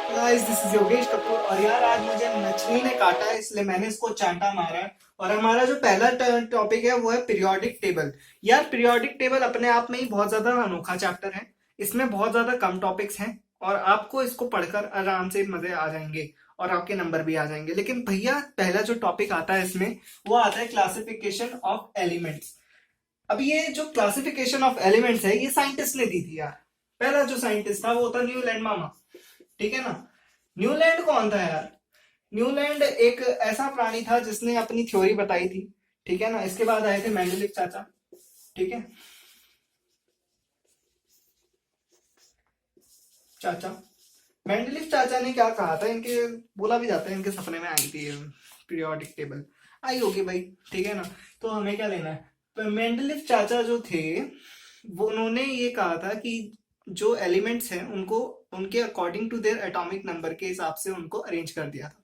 Guys this is Yogesh Kapoor. और यार आज मुझे मछली ने काटा है इसलिए मैंने इसको चांटा मारा है। और हमारा जो पहला टॉपिक है वो है पीरियोडिक टेबल। यार पीरियोडिक टेबल अपने आप में ही बहुत ज्यादा अनोखा चैप्टर है। इसमें बहुत ज्यादा कम टॉपिक्स हैं और आपको इसको पढ़कर आराम से मजे आ जाएंगे और आपके नंबर भी आ जाएंगे। लेकिन भैया पहला जो टॉपिक आता है इसमें वो आता है क्लासिफिकेशन ऑफ एलिमेंट्स। अब ये जो क्लासिफिकेशन ऑफ एलिमेंट्स है ये साइंटिस्ट ने दी थी यार। पहला जो साइंटिस्ट था वो था न्यूलैंड मामा। ठीक है ना। न्यूलैंड कौन था यार? न्यूलैंड एक ऐसा प्राणी था जिसने अपनी थ्योरी बताई थी। ठीक है ना। इसके बाद आए थे मेंडलिक चाचा। ठीक है। चाचा मेंडलिक चाचा ने क्या कहा था, इनके बोला भी जाता है इनके सपने में आई थी पीरियोडिक टेबल। आई होगी भाई। ठीक है ना। तो हमें क्या लेना है। तो मेंडलिक चाचा जो थे वो उन्होंने ये कहा था कि जो एलिमेंट्स हैं उनको उनके according to their atomic number के हिसाब से उनको अरेंज कर दिया था।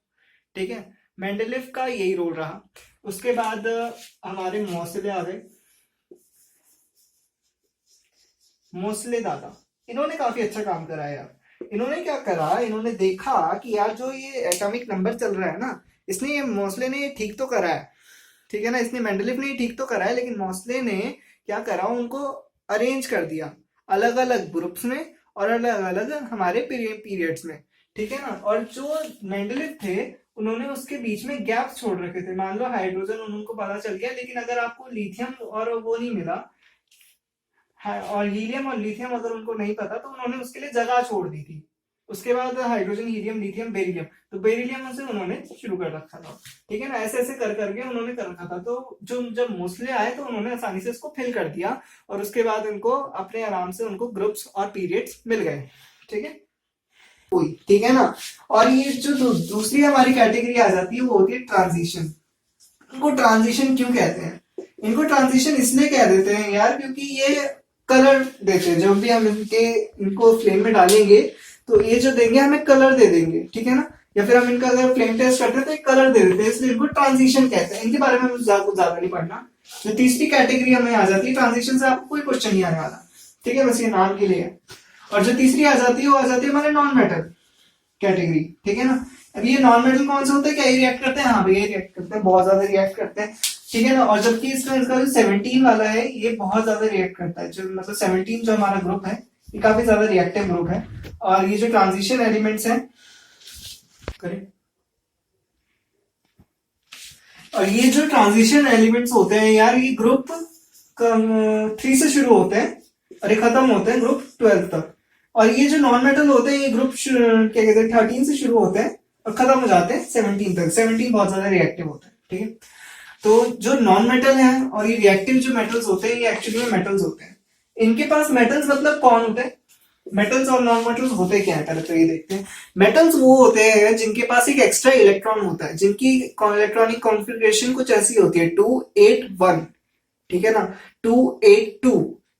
ठीक है। मेंडलीव का यही रोल रहा। उसके बाद हमारे मोसले आ गए। मोसले दादा इन्होंने काफी अच्छा काम करा है यार। इन्होंने क्या करा, इन्होंने देखा कि यार जो ये एटॉमिक नंबर चल रहा है ना, इसने ये मोसले ने ये ठीक तो करा है। ठीक है ना। इसने मेंडलीव ने ये ठीक तो करा है, लेकिन मोसले ने क्या करा, उनको अरेंज कर दिया अलग अलग ग्रुप्स में और अलग अलग हमारे पीरियड्स में। ठीक है ना। और जो मेंडलीव थे उन्होंने उसके बीच में गैप छोड़ रखे थे। मान लो हाइड्रोजन उनको पता चल गया, लेकिन अगर आपको लिथियम और वो नहीं मिला, और हीलियम और लिथियम अगर उनको नहीं पता तो उन्होंने उसके लिए जगह छोड़ दी थी। उसके बाद हाइड्रोजन, हीलियम, लिथियम, बेरिलियम, तो बेरिलियम से उन्होंने शुरू कर रखा था। ठीक है ना। ऐसे ऐसे कर करके उन्होंने कर रखा था। तो जो जब मोस्टली आए तो उन्होंने आसानी से इसको फिल कर दिया और उसके बाद उनको अपने आराम से उनको ग्रुप्स और पीरियड्स मिल गए। ठीक है। कोई ठीक है ना। और ये जो दूसरी हमारी कैटेगरी आ जाती है वो होती है ट्रांजिशन। इनको ट्रांजिशन क्यों कहते हैं? इनको ट्रांजिशन इसलिए कह देते हैं यार क्योंकि ये कलर देते हैं। जब भी हम इनको फ्लेम में डालेंगे तो ये जो देंगे हमें कलर दे देंगे। ठीक है ना। या फिर हम इनका अगर फ्लेम टेस्ट करते हैं तो एक कलर दे देते हैं, इसलिए इनको ट्रांजिशन कहते हैं। इनके बारे में कुछ ज्यादा नहीं पढ़ना। जो तीसरी कैटेगरी हमें आ जाती है ट्रांजिशन से, आपको कोई क्वेश्चन नहीं आने वाला। ठीक है, बस ये नाम के लिए है। और जो तीसरी आ जाती है वो आ जाती है हमारे नॉन मेटल कैटेगरी। ठीक है ना। अब ये नॉन मेटल कौन से होते हैं, क्या ये रिएक्ट करते हैं? हाँ भैया रिएक्ट करते हैं, बहुत ज्यादा रिएक्ट करते हैं। ठीक है ना। और जबकि इसका जो 17 वाला है ये बहुत ज्यादा रिएक्ट करता है। जो मतलब 17 जो हमारा ग्रुप है ये काफी ज्यादा रिएक्टिव ग्रुप है। और ये जो ट्रांजिशन एलिमेंट्स हैं, करेक्ट, और ये जो ट्रांजिशन एलिमेंट्स होते हैं यार ये ग्रुप 3 से शुरू होते हैं और ये खत्म होते हैं ग्रुप 12 तक। और ये जो नॉन मेटल होते हैं ये ग्रुप क्या कहते हैं 13 से शुरू होते हैं और खत्म हो जाते हैं 17 तक। 17 बहुत ज्यादा रिएक्टिव होता है। ठीक है। तो जो नॉन मेटल है और ये रिएक्टिव जो मेटल्स होते हैं ये एक्चुअली में मेटल्स होते हैं। इनके पास मेटल्स मतलब कौन होते हैं? मेटल्स और नॉन मेटल्स होते क्या है, पहले तो ये देखते हैं। मेटल्स वो होते हैं जिनके पास एक एक्स्ट्रा इलेक्ट्रॉन होता है, जिनकी इलेक्ट्रॉनिक कॉन्फ़िगरेशन कुछ ऐसी होती है 281। ठीक है ना। 282,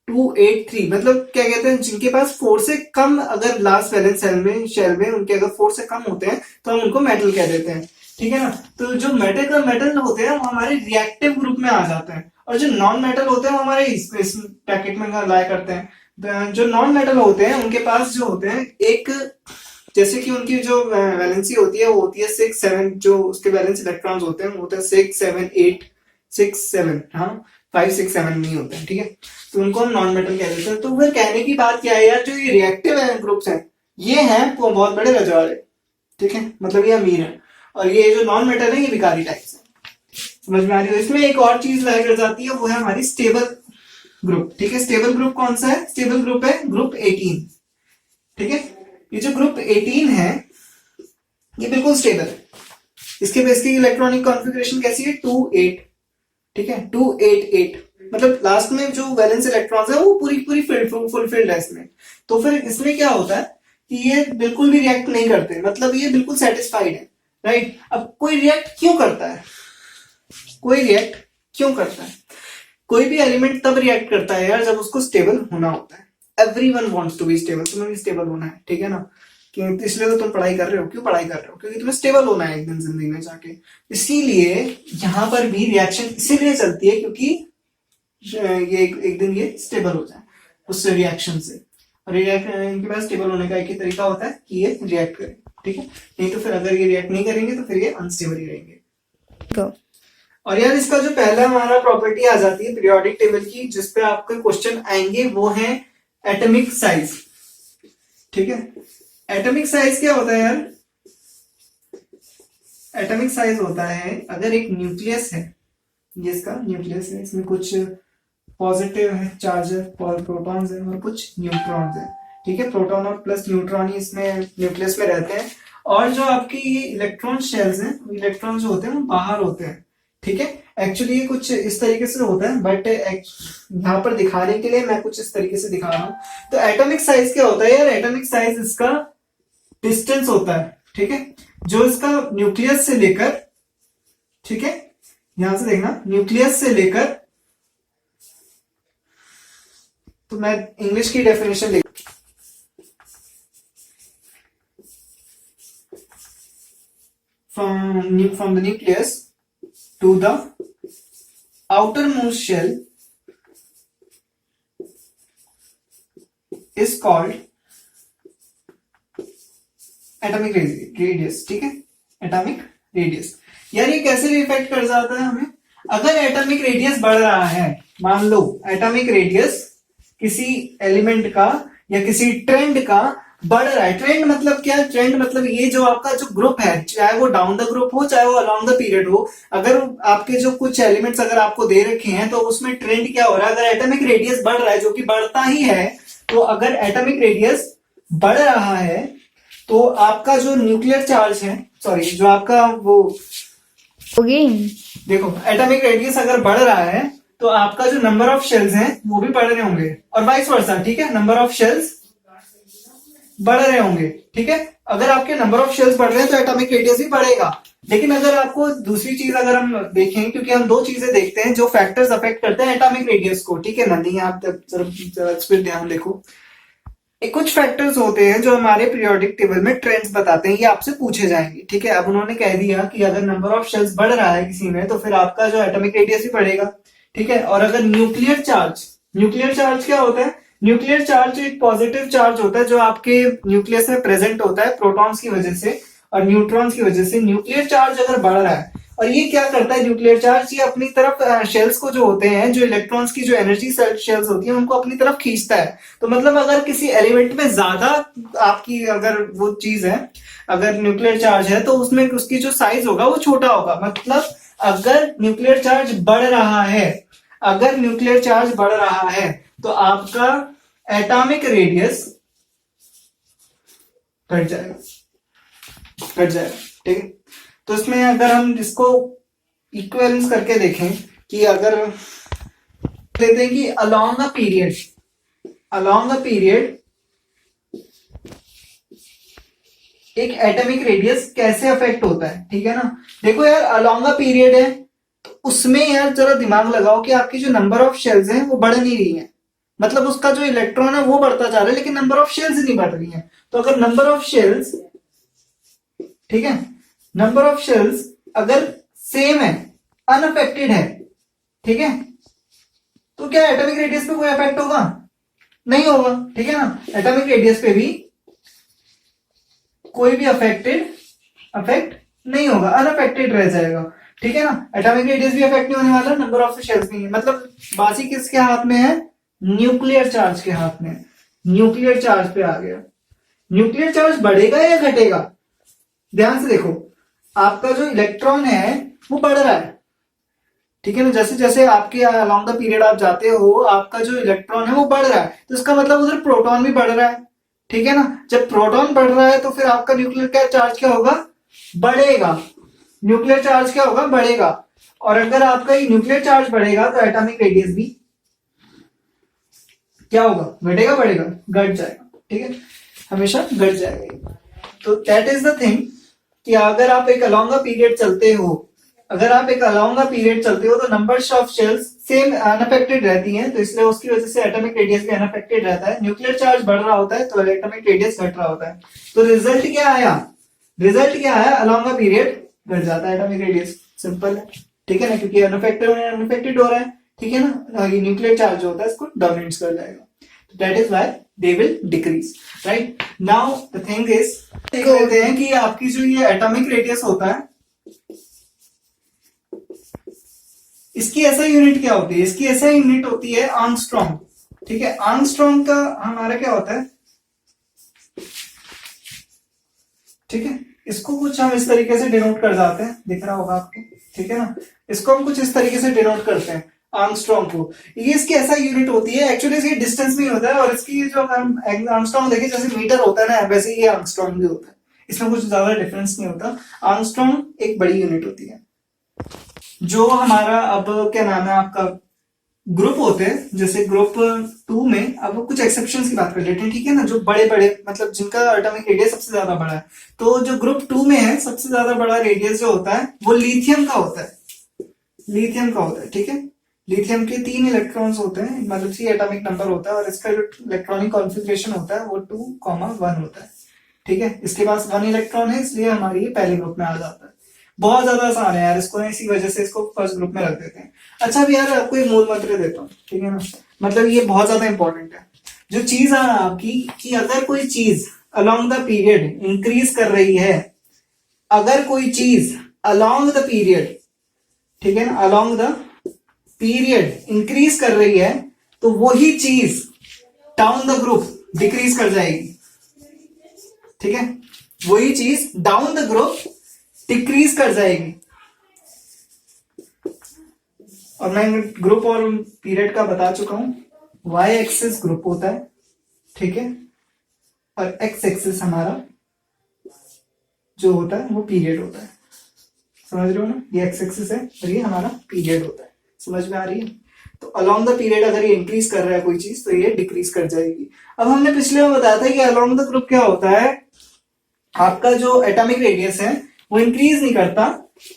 283, मतलब क्या कहते हैं, जिनके पास 4 से कम अगर लास्ट वैलेंस शेल में उनके अगर 4 से कम होते हैं तो हम उनको मेटल कह देते हैं। ठीक है ना। तो जो मेटल होते हैं वो हमारे रिएक्टिव ग्रुप में आ जाते हैं और जो नॉन मेटल होते हैं वो हमारे इस पैकेट में लाया करते हैं। जो नॉन मेटल होते हैं उनके पास जो होते हैं एक, जैसे कि उनकी जो वैलेंसी होती है वो होती है 6 7, जो उसके वैलेंस इलेक्ट्रॉन्स होते हैं वो होते हैं 6 7 8 6 7, हाँ 5 6 7 नहीं होते हैं। ठीक है। तो उनको हम नॉन मेटल कह देते हैं। तो फिर कहने की बात क्या है यार, जो ये रिएक्टिव ग्रुप्स हैं ये हैं वो बहुत बड़े रजवाड़े। ठीक है, मतलब ये अमीर है। और ये जो नॉन मेटल है ये भिखारी टाइप्स है। समझ में आ रही है? इसमें एक और चीज लाई कर जाती है वो है हमारी स्टेबल ग्रुप। ठीक है। स्टेबल ग्रुप कौन सा है? स्टेबल ग्रुप है ग्रुप 18। ठीक है। ये जो ग्रुप 18 है ये बिल्कुल स्टेबल है। इसके बेस की इलेक्ट्रॉनिक कॉन्फ़िगरेशन कैसी है? 2 8। ठीक है, 288, मतलब लास्ट में जो वैलेंस इलेक्ट्रॉन्स है वो पूरी पूरी फुलफिल्ड है इसमें। तो फिर इसमें क्या होता है कि ये बिल्कुल भी रिएक्ट नहीं करते, मतलब ये बिल्कुल सेटिस्फाइड है। राइट। अब कोई रिएक्ट क्यों करता है? कोई रिएक्ट क्यों करता है? कोई भी एलिमेंट तब रिएक्ट करता है यार जब उसको स्टेबल होना होता है। Everyone wants to be stable. तुम्हें भी स्टेबल होना है। ठीक है ना। कि इसलिए तो तुम पढ़ाई कर रहे हो। क्यों पढ़ाई कर रहे हो? क्योंकि तुम्हें स्टेबल होना है एक दिन जिंदगी में जाके। इसीलिए यहां पर भी रिएक्शन इसीलिए चलती है क्योंकि ये एक दिन ये स्टेबल हो जाए उस रिएक्शन से। और इनके पास स्टेबल होने का एक ही तरीका होता है कि ये रिएक्ट करे। ठीक है, नहीं तो फिर अगर ये रिएक्ट नहीं करेंगे तो फिर ये अनस्टेबल ही रहेंगे। Go. और यार इसका जो पहला हमारा प्रॉपर्टी आ जाती है पीरियोडिक टेबल की, जिसपे आपके क्वेश्चन आएंगे, वो है एटॉमिक साइज। ठीक है, एटॉमिक साइज क्या होता है यार? एटॉमिक साइज होता है अगर एक न्यूक्लियस है, ये इसका न्यूक्लियस है, इसमें कुछ पॉजिटिव है चार्ज है, प्रोटॉन्स है और कुछ न्यूट्रॉन्स है। ठीक है, प्रोटॉन और प्लस न्यूट्रॉन ही इसमें न्यूक्लियस में रहते हैं, और जो आपकी इलेक्ट्रॉन शेल्स हैं, इलेक्ट्रॉन जो होते हैं वो बाहर होते हैं। ठीक है, एक्चुअली ये कुछ इस तरीके से होता है, बट यहाँ पर दिखाने के लिए मैं कुछ इस तरीके से दिखा रहा हूँ। तो एटॉमिक साइज क्या होता है यार? एटॉमिक साइज इसका डिस्टेंस होता है। ठीक है, जो इसका न्यूक्लियस से लेकर, ठीक है, यहां से देखना, न्यूक्लियस से लेकर, तो मैं इंग्लिश की डेफिनेशन लिख, from the nucleus to the outermost shell is called atomic radius. ठीक है, एटॉमिक रेडियस। यार ये कैसे इफेक्ट कर जाता है हमें? अगर एटॉमिक रेडियस बढ़ रहा है, मान लो एटॉमिक रेडियस किसी एलिमेंट का या किसी ट्रेंड का बढ़ रहा है। ट्रेंड मतलब क्या? ट्रेंड मतलब ये जो आपका जो ग्रुप है, चाहे वो डाउन द ग्रुप हो चाहे वो अलॉन्ग द पीरियड हो, अगर आपके जो कुछ एलिमेंट्स अगर आपको दे रखे हैं तो उसमें ट्रेंड क्या हो रहा है? अगर एटॉमिक रेडियस बढ़ रहा है, जो कि बढ़ता ही है, तो अगर एटॉमिक रेडियस बढ़ रहा है तो आपका जो न्यूक्लियर चार्ज है, सॉरी, जो आपका वो देखो, एटॉमिक रेडियस अगर बढ़ रहा है तो आपका जो नंबर ऑफ शेल्स हैं वो भी बढ़ रहे होंगे, और वाइस वर्सा। ठीक है, नंबर ऑफ शेल्स बढ़ रहे होंगे। ठीक है, अगर आपके नंबर ऑफ शेल्स बढ़ रहे हैं तो एटॉमिक रेडियस भी बढ़ेगा। लेकिन अगर आपको दूसरी चीज अगर हम देखें, क्योंकि हम दो चीजें देखते हैं जो फैक्टर्स अफेक्ट करते हैं एटॉमिक रेडियस को। ठीक है, नंदी आप सिर्फ ध्यान देखो, कुछ फैक्टर्स होते हैं जो हमारे पीरियोडिक टेबल में ट्रेंड्स बताते हैं, ये आपसे पूछे जाएंगे। ठीक है, अब उन्होंने कह दिया कि अगर नंबर ऑफ शेल्स बढ़ रहा है किसी में तो फिर आपका जो एटॉमिक रेडियस भी बढ़ेगा। ठीक है, और अगर न्यूक्लियर चार्ज क्या होता है? न्यूक्लियर चार्ज एक पॉजिटिव चार्ज होता है जो आपके न्यूक्लियस में प्रेजेंट होता है प्रोटॉन्स की वजह से और न्यूट्रॉन्स की वजह से। न्यूक्लियर चार्ज अगर बढ़ रहा है, और ये क्या करता है न्यूक्लियर चार्ज? ये अपनी तरफ शेल्स को जो होते हैं, जो इलेक्ट्रॉन्स की जो एनर्जी शेल्स होती है, उनको अपनी तरफ खींचता है। तो मतलब अगर किसी एलिमेंट में ज्यादा आपकी अगर वो चीज है, अगर न्यूक्लियर चार्ज है, तो उसमें उसकी जो साइज होगा वो छोटा होगा। मतलब अगर न्यूक्लियर चार्ज बढ़ रहा है, अगर न्यूक्लियर चार्ज बढ़ रहा है तो आपका एटॉमिक रेडियस घट जाएगा। ठीक है, तो इसमें अगर हम इसको इक्विवेलेंस करके देखें कि अगर लेते हैं कि अलोंग अ पीरियड एक एटॉमिक रेडियस कैसे अफेक्ट होता है। ठीक है ना, देखो यार, अलोंग अ पीरियड है तो उसमें यार जरा दिमाग लगाओ कि आपकी जो नंबर ऑफ शेल्स हैं वो बढ़ नहीं रही है। मतलब उसका जो इलेक्ट्रॉन है वो बढ़ता जा रहा है लेकिन नंबर ऑफ शेल्स नहीं बढ़ रही है। तो अगर नंबर ऑफ शेल्स, ठीक है, नंबर ऑफ शेल्स अगर सेम है, अनअफेक्टेड है, ठीक है, तो क्या एटॉमिक रेडियस पे कोई इफेक्ट होगा? नहीं होगा। ठीक है ना, एटॉमिक रेडियस पे भी कोई भी अफेक्ट नहीं होगा, अनअफेक्टेड रह जाएगा। ठीक है ना, एटॉमिक रेडियस भी अफेक्ट नहीं होने वाला, नंबर ऑफ शेल्स नहीं है। मतलब बाजी किसके हाथ में है? न्यूक्लियर चार्ज के हाथ में। न्यूक्लियर चार्ज पे आ गया। न्यूक्लियर चार्ज बढ़ेगा या घटेगा? ध्यान से देखो, आपका जो इलेक्ट्रॉन है वो बढ़ रहा है। ठीक है ना, जैसे जैसे आपके अलोंग द पीरियड आप जाते हो, आपका जो इलेक्ट्रॉन है वो बढ़ रहा है, तो इसका मतलब उधर प्रोटॉन भी बढ़ रहा है। ठीक है ना, जब प्रोटॉन बढ़ रहा है तो फिर आपका न्यूक्लियर चार्ज क्या होगा? बढ़ेगा। न्यूक्लियर चार्ज क्या होगा? बढ़ेगा। और अगर आपका ये न्यूक्लियर चार्ज बढ़ेगा तो एटॉमिक रेडियस भी क्या होगा? घटेगा, बढ़ेगा, घट जाएगा। ठीक है, हमेशा घट जाएगा। तो दैट इज द थिंग कि अगर आप एक अलोंग अ पीरियड चलते हो, तो number of shells same unaffected रहती हैं, तो इसलिए उसकी वजह से एटॉमिक रेडियस भी अनअफेक्टेड रहता है। न्यूक्लियर चार्ज बढ़ रहा होता है तो एटॉमिक रेडियस घट रहा होता है। तो रिजल्ट क्या आया? अलोंग अ पीरियड घट जाता है एटॉमिक रेडियस। सिंपल है। ठीक है ना, क्योंकि अनअफेक्टेड हो रहा है। ठीक है ना, ये न्यूक्लियर चार्ज जो होता है इसको डोमिनेट कर जाएगा। That is why they will decrease, right. Now the thing is, देख लेते हैं कि आपकी जो ये एटॉमिक रेडियस होता है, इसकी ऐसा यूनिट क्या होती है, इसकी ऐसा यूनिट होती है आर्मस्ट्रॉन्ग, ठीक है। आर्मस्ट्रॉन्ग का हमारा क्या होता है, ठीक है, इसको कुछ हम इस तरीके से डिनोट कर जाते हैं, दिख रहा होगा आपको, ठीक है ना, इसको हम कुछ इस तरीके से डिनोट करते हैं आर्मस्ट्रॉन्ग को। ये इसकी ऐसा यूनिट होती है, एक्चुअली इसकी डिस्टेंस भी होता है, और इसकी जो हम आर्मस्ट्रॉन्ग देखें जैसे मीटर होता है ना, वैसे ये आर्मस्ट्रॉन्ग भी होता है, इसमें कुछ ज्यादा डिफरेंस नहीं होता। आर्मस्ट्रॉन्ग एक बड़ी यूनिट होती है। जो हमारा अब क्या नाम है आपका ग्रुप होते हैं, जैसे ग्रुप 2 में, अब कुछ एक्सेप्शंस की बात कर लेते हैं, ठीक है ना, जो बड़े बड़े मतलब जिनका एटॉमिक रेडियस सबसे ज्यादा बड़ा है। तो जो ग्रुप 2 में है, सबसे ज्यादा बड़ा रेडियस जो होता है वो लिथियम का होता है, लिथियम का होता है, ठीक है। लिथियम के 3 इलेक्ट्रॉन्स होते हैं, मतलब 3 एटॉमिक नंबर होता है, और इसका जो इलेक्ट्रॉनिक कॉन्फ़िगरेशन होता है वो 2,1 होता है, ठीक है। इसके पास 1 इलेक्ट्रॉन है, इसलिए हमारी ये पहले ग्रुप में आ जाता है। बहुत ज्यादा आसान है यार, इसको इसी वजह से इसको फर्स्ट ग्रुप में रख देते हैं। अच्छा अभी यार आपको एक मूल मंत्र देता हूँ, ठीक है ना, मतलब ये बहुत ज्यादा इंपॉर्टेंट है। जो चीज है ना आपकी, कि अगर कोई चीज अलोंग द पीरियड इंक्रीज कर रही है, अगर कोई चीज अलोंग द पीरियड, ठीक है ना, अलोंग द पीरियड इंक्रीज कर रही है, तो वही चीज डाउन द ग्रुप डिक्रीज कर जाएगी, ठीक है। वही चीज डाउन द ग्रुप डिक्रीज कर जाएगी। और मैं ग्रुप और पीरियड का बता चुका हूं, वाई एक्सिस ग्रुप होता है, ठीक है, और एक्स एक्सिस हमारा जो होता है वो पीरियड होता है, समझ रहे हो ना, ये एक्स एक्सिस है और ये हमारा पीरियड होता है, समझ में आ रही है। तो अलोंग द पीरियड अगर ये इंक्रीज कर रहा है कोई चीज, तो ये डिक्रीज कर जाएगी। अब हमने पिछले में बताया था कि अलोंग द ग्रुप क्या होता है, आपका जो एटॉमिक रेडियस है वो इंक्रीज नहीं करता,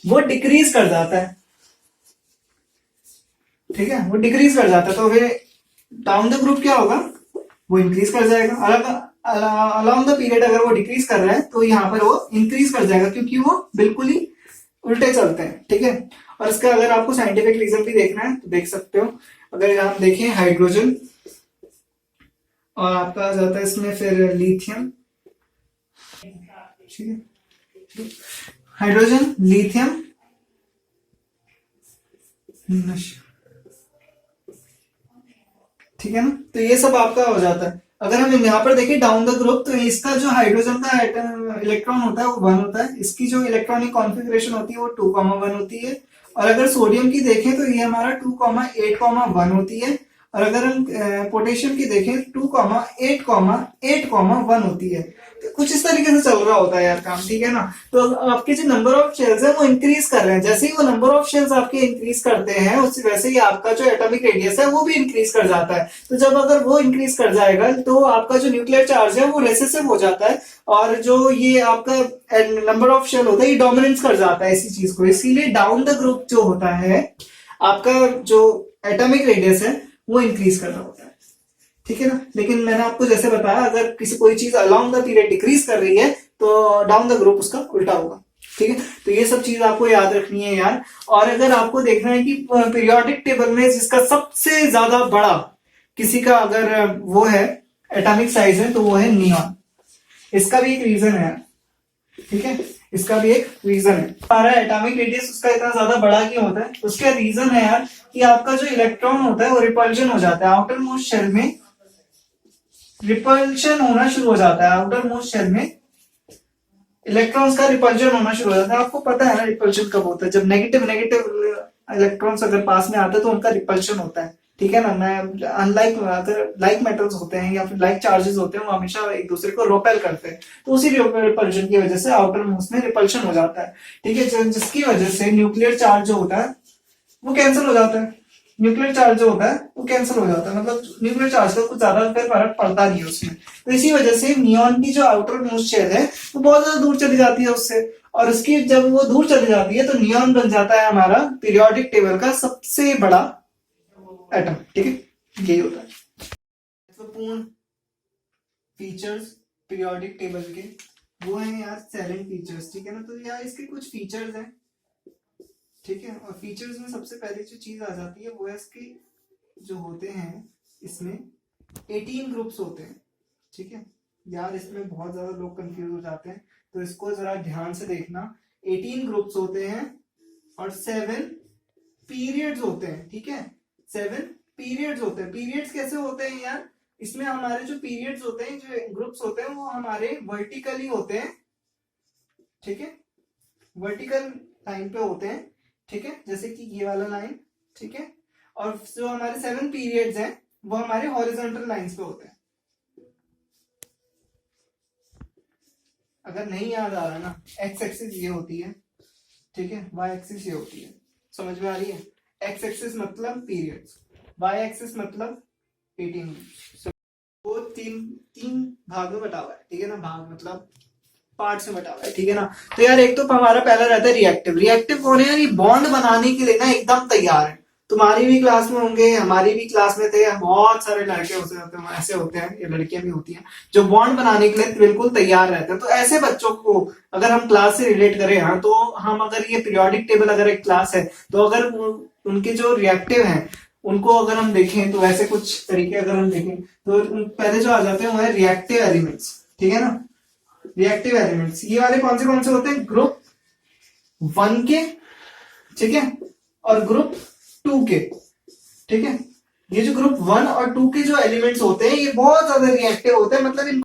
वो डिक्रीज कर जाता है, ठीक है, वो डिक्रीज कर जाता है। तो फिर डाउन द ग्रुप क्या होगा, वो इंक्रीज कर जाएगा। अलोंग द पीरियड अगर वो डिक्रीज कर रहा है, तो यहाँ पर वो इंक्रीज कर जाएगा, क्योंकि वो बिल्कुल ही उल्टे चलते हैं, ठीक है। और इसका अगर आपको साइंटिफिक रीजन भी देखना है तो देख सकते हो। अगर आप देखें हाइड्रोजन, और आपका आ जाता है इसमें फिर लिथियम, ठीक है, हाइड्रोजन, लिथियम, ठीक है ना, तो ये सब आपका हो जाता है। अगर हम यहाँ पर देखें डाउन द ग्रुप, तो इसका जो हाइड्रोजन का इलेक्ट्रॉन होता है वो 1 होता है, इसकी जो इलेक्ट्रॉनिक कॉन्फ़िगरेशन होती है वो 2,1 होती है। और अगर सोडियम की देखें तो ये हमारा 2,8,1 होती है। और अगर हम पोटेशियम की देखें 2,8,8,1 होती है। तो कुछ इस तरीके से चल रहा होता है यार काम, ठीक है ना। तो आपके जो नंबर ऑफ शेल्स है वो इंक्रीज कर रहे हैं, जैसे ही वो नंबर ऑफ शेल्स आपके इंक्रीज करते हैं, उससे वैसे ही आपका जो एटॉमिक रेडियस है वो भी इंक्रीज कर जाता है। तो जब अगर वो इंक्रीज कर जाएगा, तो आपका जो न्यूक्लियर चार्ज है वो रेसेसिव हो जाता है, और जो ये आपका नंबर ऑफ शेल होता है ये डोमिनेंस कर जाता है इसी चीज को। इसीलिए डाउन द ग्रुप जो होता है, आपका जो एटॉमिक रेडियस है वो इंक्रीज कर रहा होता है, ठीक है ना। लेकिन मैंने आपको जैसे बताया, अगर किसी कोई चीज अलोंग द पीरियड डिक्रीज कर रही है, तो डाउन द ग्रुप उसका उल्टा होगा, ठीक है। तो ये सब चीज आपको याद रखनी है यार। और अगर आपको देखना है कि पीरियोडिक टेबल में जिसका सबसे ज्यादा बड़ा किसी का अगर वो है एटॉमिक साइज है, तो वो है नियॉन। इसका भी एक रीजन है, ठीक है, इसका भी एक रीजन है। हमारा एटॉमिक रेडियस उसका इतना ज्यादा बड़ा क्यों होता है, उसका रीजन है यार कि आपका जो इलेक्ट्रॉन होता है वो रिपल्जन हो जाता है आउटर मोस्ट शेल में, रिपल्शन होना शुरू हो जाता है आउटर मोस्ट शेल में, इलेक्ट्रॉन्स का रिपल्जन होना शुरू हो जाता है। आपको पता है ना रिपल्शन कब होता है, जब नेगेटिव नेगेटिव इलेक्ट्रॉन्स अगर पास में आते हैं तो उनका रिपल्शन होता है, ठीक है ना। मैं अनलाइक अगर लाइक मेटल्स होते हैं या फिर लाइक चार्जेस होते हैं, वो हमेशा एक दूसरे को रोपेल करते हैं, तो उसी रिपल्शन की वजह से आउटर मोस्ट में रिपल्शन हो जाता है, ठीक है, जिसकी वजह से न्यूक्लियर चार्ज जो होता है वो कैंसिल हो जाता है। न्यूक्लियर चार्ज जो होता है वो कैंसिल हो जाता है, मतलब न्यूक्लियर चार्ज का कुछ ज्यादा फर्क पड़ता नहीं है उसमें। तो इसी वजह से नियॉन की जो आउटर मोस्ट शेल है वो बहुत ज्यादा दूर चली जाती है उससे, और उसकी जब वो दूर चली जाती है तो नियॉन बन जाता है हमारा पीरियोडिक टेबल का सबसे बड़ा एटम, ठीक है, यही होता है। महत्वपूर्ण फीचर्स पीरियोडिक टेबल के वो है यार साइलेंट फीचर्स, ठीक है ना। तो यार इसके कुछ फीचर्स हैं, ठीक है, और फीचर्स में सबसे पहले जो चीज आ जाती है वो है इसके जो होते हैं इसमें 18 ग्रुप्स होते हैं, ठीक है यार, इसमें बहुत ज्यादा लोग कंफ्यूज हो जाते हैं, तो इसको जरा ध्यान से देखना। 18 ग्रुप्स होते हैं और 7 पीरियड्स होते हैं, ठीक है, 7 पीरियड्स होते हैं। पीरियड्स कैसे होते हैं यार, इसमें हमारे जो पीरियड्स होते हैं, जो ग्रुप्स होते हैं, वो हमारे वर्टिकली होते हैं, ठीक है, वर्टिकल लाइन पे होते हैं, ठीक है, जैसे कि ये वाला लाइन, ठीक है। और जो हमारे 7 पीरियड्स हैं वो हमारे हॉरिजॉन्टल लाइंस पे होते हैं। अगर नहीं याद आ रहा ना, एक्स एक्सिस ये होती है, ठीक है, वाई एक्सिस ये होती है, समझ में आ रही है? एक्स एक्सिस मतलब पीरियड्स, वाई एक्सिस मतलब 18। वो तीन तीन भाग में बटा हुआ है, ठीक है ना, भाग मतलब पार्ट से बटा हुआ है, ठीक है ना। तो यार एक तो हमारा पहला रहता है रिएक्टिव। रिएक्टिव कौन है यार, ये बॉन्ड बनाने के लिए ना एकदम तैयार है। तुम्हारी भी क्लास में होंगे, हमारी भी क्लास में थे, बहुत सारे लड़के होते हैं, ऐसे होते हैं, ये लड़कियां भी होती हैं, जो बॉन्ड बनाने के लिए बिल्कुल तैयार रहते हैं। तो ऐसे बच्चों को अगर हम क्लास से रिलेट करें, हाँ, तो हम अगर ये पीरियोडिक टेबल अगर एक क्लास है, तो अगर उनके जो रिएक्टिव हैं उनको अगर हम देखें, तो वैसे कुछ तरीके अगर हम देखें, तो पहले जो आ जाते हैं वो है रिएक्टिव एलिमेंट्स, ठीक है ना। रिएक्टिव एलिमेंट्स ये वाले कौन से होते हैं, ग्रुप 1 के, ठीक है, और ग्रुप 2 के, ठीक है। ये जो ग्रुप 1 और 2 के जो एलिमेंट्स होते हैं, ये बहुत ज्यादा रिएक्टिव होते हैं, मतलब